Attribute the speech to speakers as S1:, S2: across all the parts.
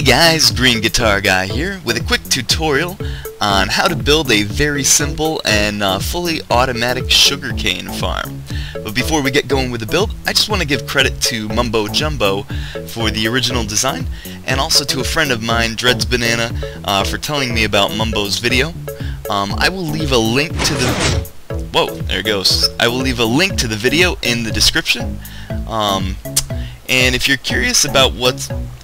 S1: Hey guys, Green Guitar Guy here with a quick tutorial on how to build a very simple and fully automatic sugarcane farm. But before we get going with the build, I just want to give credit to Mumbo Jumbo for the original design, and also to a friend of mine, Dreads Banana, for telling me about Mumbo's video. I will leave a link to the... Whoa, there it goes. I will leave a link to the video in the description. And if you're curious about what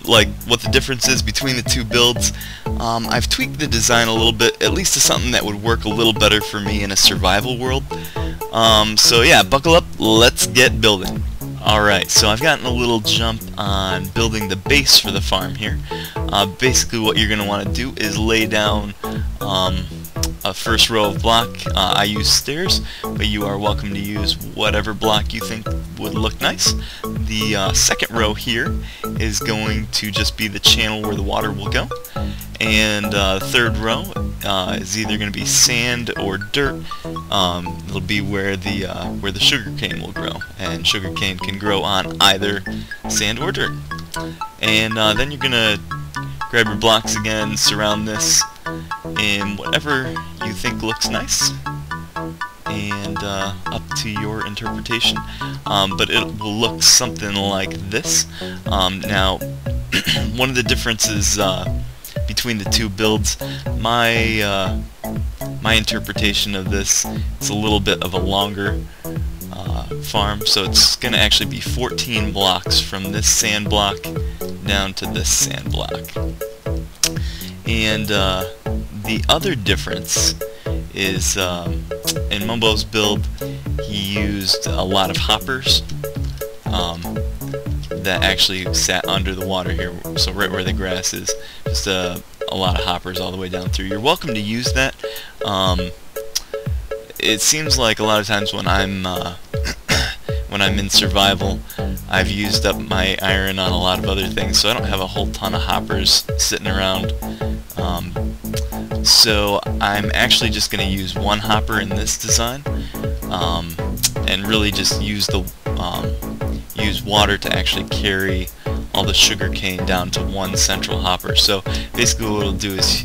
S1: the difference is between the two builds, I've tweaked the design a little bit, at least to something that would work a little better for me in a survival world. So yeah, buckle up, let's get building. Alright, so I've gotten a little jump on building the base for the farm here. Basically what you're going to want to do is lay down a first row of block. I use stairs, but you are welcome to use whatever block you think would look nice. The second row here is going to just be the channel where the water will go, and the third row is either going to be sand or dirt. It'll be where the sugarcane will grow, and sugarcane can grow on either sand or dirt. And then you're going to grab your blocks again, surround this in whatever you think looks nice, and up to your interpretation. But it will look something like this. Now, one of the differences between the two builds, my interpretation of this, it's a little bit of a longer farm, so it's going to actually be 14 blocks from this sand block down to this sand block. And the other difference is in Mumbo's build, he used a lot of hoppers that actually sat under the water here, so right where the grass is, just a lot of hoppers all the way down through. You're welcome to use that. It seems like a lot of times when I'm in survival, I've used up my iron on a lot of other things, so I don't have a whole ton of hoppers sitting around. So I'm actually just going to use one hopper in this design, and really just use water to actually carry all the sugar cane down to one central hopper. So basically what it'll do is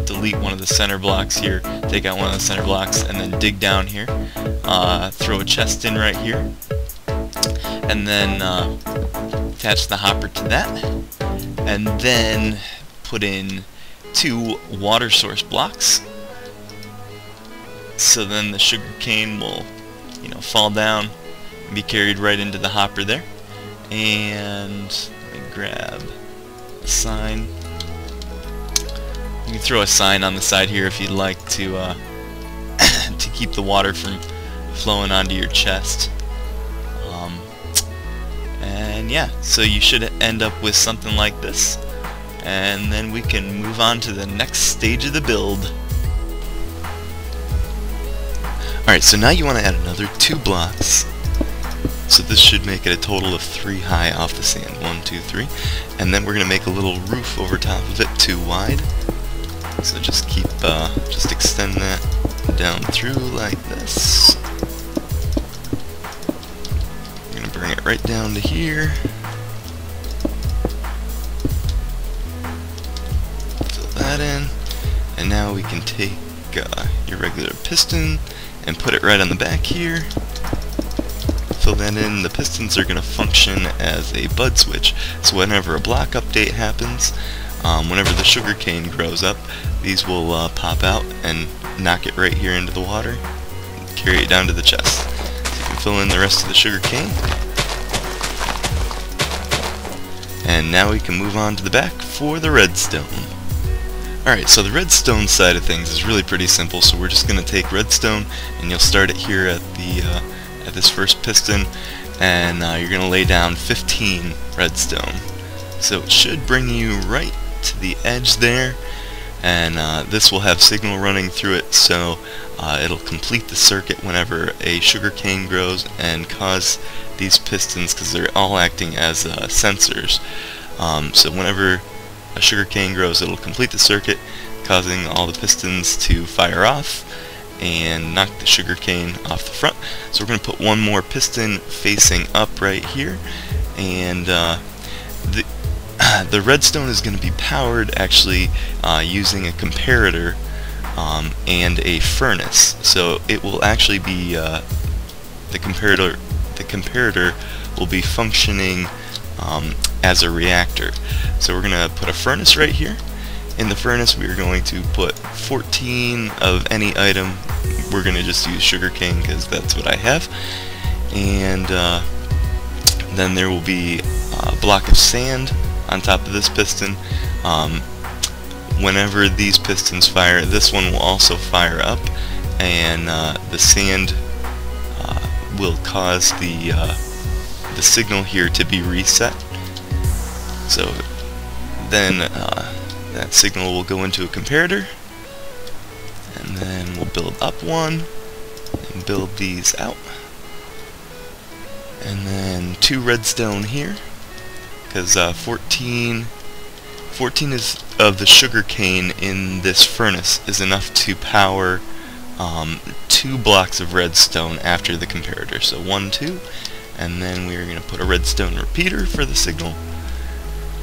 S1: delete one of the center blocks here, take out one of the center blocks, and then dig down here, throw a chest in right here, and then attach the hopper to that, and then put in 2 water source blocks. So then the sugar cane will, fall down and be carried right into the hopper there. And let me grab a sign. You can throw a sign on the side here if you'd like to to keep the water from flowing onto your chest. And yeah, so you should end up with something like this, and then we can move on to the next stage of the build. Alright, so now you want to add another 2 blocks. So this should make it a total of 3 high off the sand. 1, 2, 3. And then we're going to make a little roof over top of it 2 wide. So just extend that down through like this. We're going to bring it right down to here. That in, and now we can take your regular piston and put it right on the back here. Fill that in. The pistons are going to function as a bud switch, so whenever a block update happens, whenever the sugar cane grows up, these will pop out and knock it right here into the water, carry it down to the chest. So you can fill in the rest of the sugar cane, and now we can move on to the back for the redstone. Alright, so the redstone side of things is really pretty simple, so we're just going to take redstone, and you'll start it here at this first piston, and you're going to lay down 15 redstone. So it should bring you right to the edge there, and this will have signal running through it, so it'll complete the circuit whenever a sugar cane grows and cause these pistons, because they're all acting as sensors. So whenever a sugar cane grows, it'll complete the circuit, causing all the pistons to fire off and knock the sugar cane off the front. So we're going to put one more piston facing up right here, and the redstone is going to be powered actually using a comparator and a furnace. So it will actually be the comparator will be functioning as a reactor. So we're going to put a furnace right here. In the furnace we are going to put 14 of any item. We're going to just use sugarcane because that's what I have. And then there will be a block of sand on top of this piston. Whenever these pistons fire, this one will also fire up, and the sand will cause the signal here to be reset. So then that signal will go into a comparator, and then we'll build up one and build these out, and then 2 redstone here, because 14 is of the sugar cane in this furnace is enough to power 2 blocks of redstone after the comparator. So 1, 2, and then we are going to put a redstone repeater for the signal,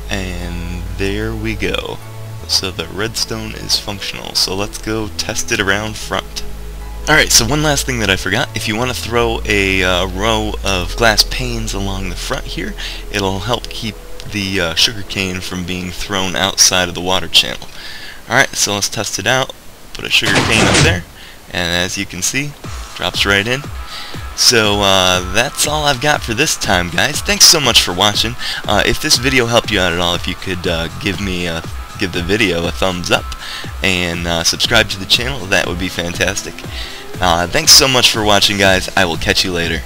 S1: and there we go. So the redstone is functional. So let's go test it around front. Alright, so one last thing that I forgot. If you want to throw a row of glass panes along the front here, it'll help keep the sugarcane from being thrown outside of the water channel. Alright, so let's test it out. Put a sugarcane up there, and as you can see, drops right in. So that's all I've got for this time, guys. Thanks so much for watching. If this video helped you out at all, if you could give the video a thumbs up and subscribe to the channel, that would be fantastic. Thanks so much for watching, guys. I will catch you later.